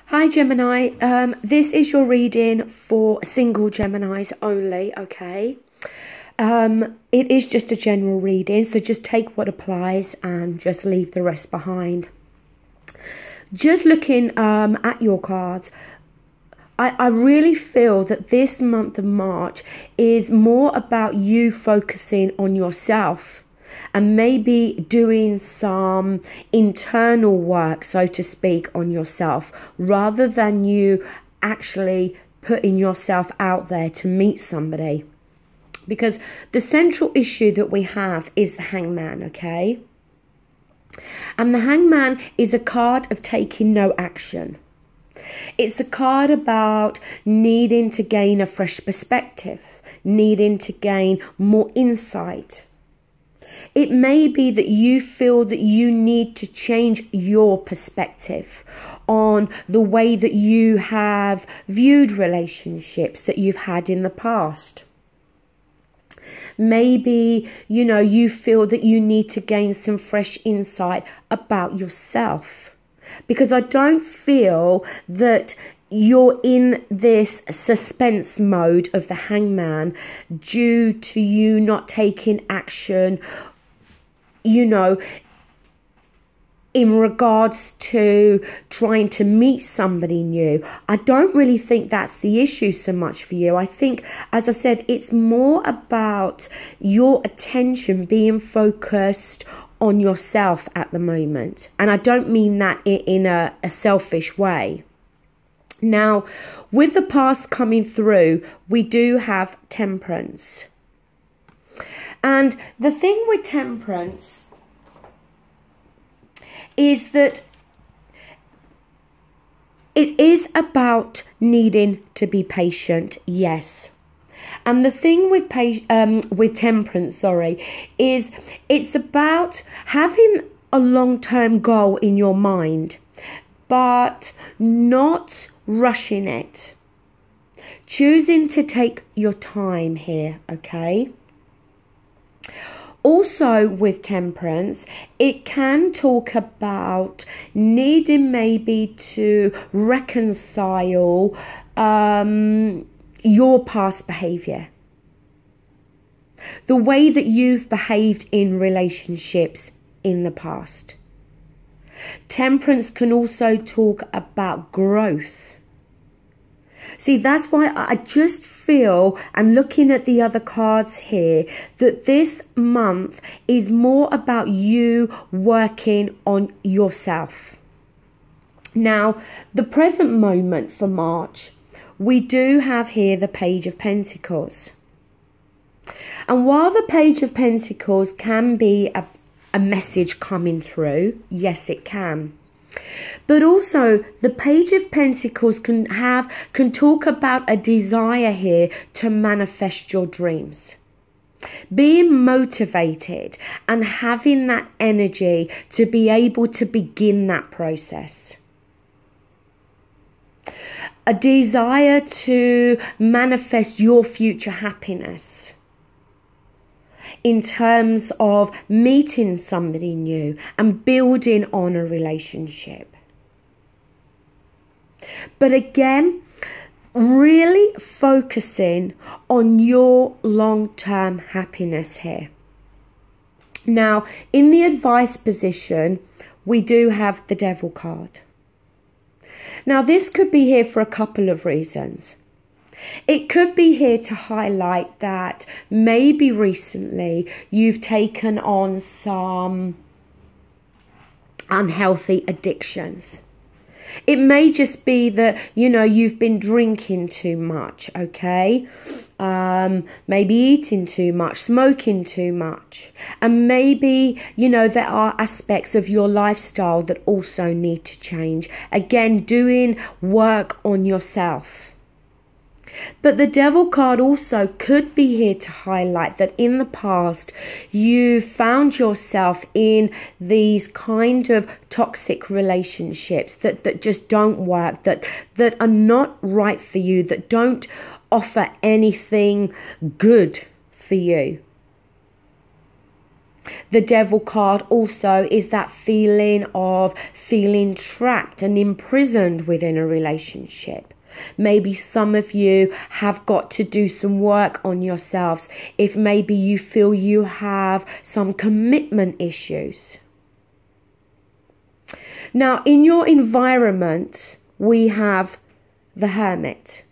Hi Gemini, this is your reading for single Geminis only, okay? It is just a general reading, so just take what applies and just leave the rest behind. Just looking at your cards, I really feel that this month of March is more about you focusing on yourself and maybe doing some internal work, so to speak, on yourself, rather than you actually putting yourself out there to meet somebody. Because the central issue that we have is the Hangman, okay? And the Hangman is a card of taking no action. It's a card about needing to gain a fresh perspective, needing to gain more insight. It may be that you feel that you need to change your perspective on the way that you have viewed relationships that you've had in the past. Maybe, you feel that you need to gain some fresh insight about yourself. Because I don't feel that you're in this suspense mode of the Hangman due to you not taking action, in regards to trying to meet somebody new. I don't really think that's the issue so much for you. I think, as I said, it's more about your attention being focused on yourself at the moment. And I don't mean that in a selfish way. Now, with the past coming through, we do have Temperance. And the thing with Temperance is that it is about needing to be patient, yes. And the thing with Temperance, is it's about having a long-term goal in your mind, but not rushing it. Choosing to take your time here, okay? Also with Temperance, it can talk about needing maybe to reconcile your past behavior. The way that you've behaved in relationships in the past. Temperance can also talk about growth. See, that's why I just feel, and looking at the other cards here, that this month is more about you working on yourself. Now, the present moment for March, we do have here the Page of Pentacles. And while the Page of Pentacles can be a message coming through, yes, it can. But also the Page of Pentacles can talk about a desire here to manifest your dreams. Being motivated and having that energy to be able to begin that process. A desire to manifest your future happiness. In terms of meeting somebody new and building on a relationship. But again, really focusing on your long-term happiness here. Now, in the advice position, we do have the Devil card. Now, this could be here for a couple of reasons. It could be here to highlight that maybe recently you've taken on some unhealthy addictions. It may just be that, you've been drinking too much, okay? Maybe eating too much, smoking too much. And maybe, there are aspects of your lifestyle that also need to change. Again, doing work on yourself. But the Devil card also could be here to highlight that in the past you found yourself in these kind of toxic relationships that just don't work, that are not right for you, that don't offer anything good for you. The Devil card also is that feeling of feeling trapped and imprisoned within a relationship. Maybe some of you have got to do some work on yourselves if maybe you feel you have some commitment issues. Now, in your environment, we have the Hermit.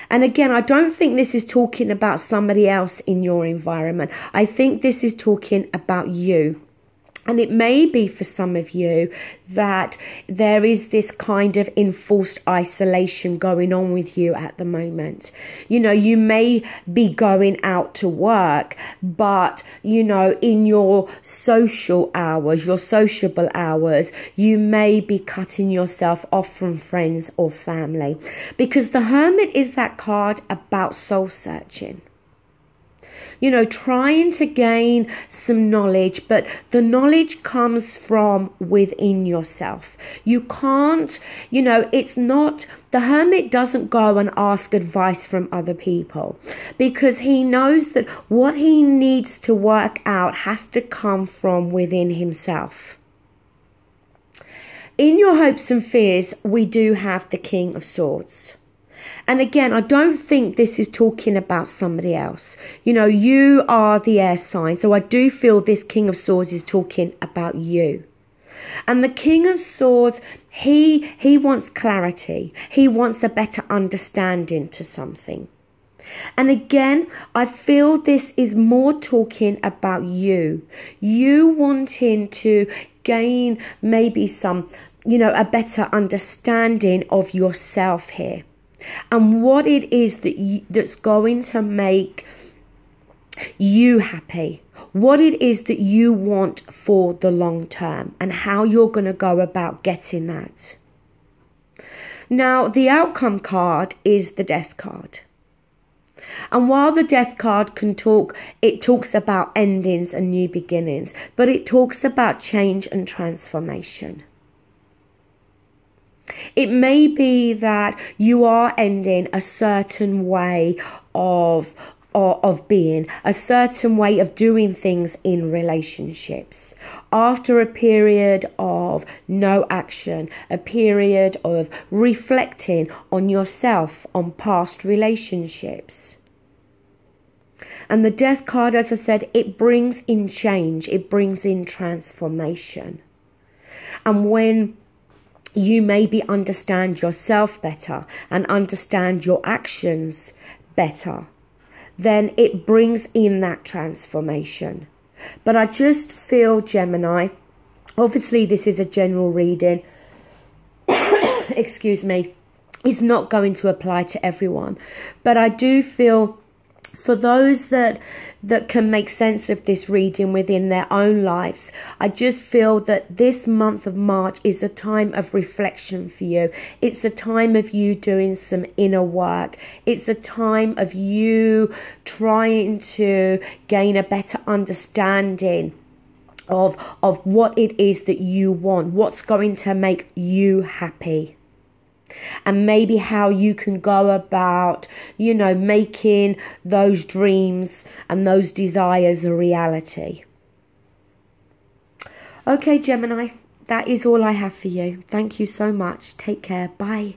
And again, I don't think this is talking about somebody else in your environment. I think this is talking about you. And it may be for some of you that there is this kind of enforced isolation going on with you at the moment. You know, you may be going out to work, but, you know, in your social hours, your sociable hours, you may be cutting yourself off from friends or family. Because the Hermit is that card about soul searching. You know, trying to gain some knowledge, but the knowledge comes from within yourself. You can't, you know, it's not, the Hermit doesn't go and ask advice from other people because he knows that what he needs to work out has to come from within himself. In your hopes and fears, we do have the King of Swords. And again, I don't think this is talking about somebody else. You know, you are the air sign. So I do feel this King of Swords is talking about you. And the King of Swords, he wants clarity. He wants a better understanding to something. And again, I feel this is more talking about you. You wanting to gain maybe some, you know, a better understanding of yourself here. And what it is that that's going to make you happy. What it is that you want for the long term and how you're going to go about getting that. Now, the outcome card is the Death card. And while the Death card can talk, it talks about endings and new beginnings, but it talks about change and transformation. It may be that you are ending a certain way of being, a certain way of doing things in relationships. After a period of no action, a period of reflecting on yourself, on past relationships. And the Death card, as I said, it brings in change, it brings in transformation. And when you maybe understand yourself better and understand your actions better, then it brings in that transformation. But I just feel, Gemini, obviously this is a general reading, excuse me, it's not going to apply to everyone. But I do feel for those that can make sense of this reading within their own lives, I just feel that this month of March is a time of reflection for you. It's a time of you doing some inner work. It's a time of you trying to gain a better understanding of what it is that you want, what's going to make you happy. And maybe how you can go about, you know, making those dreams and those desires a reality. Okay, Gemini, that is all I have for you. Thank you so much. Take care. Bye.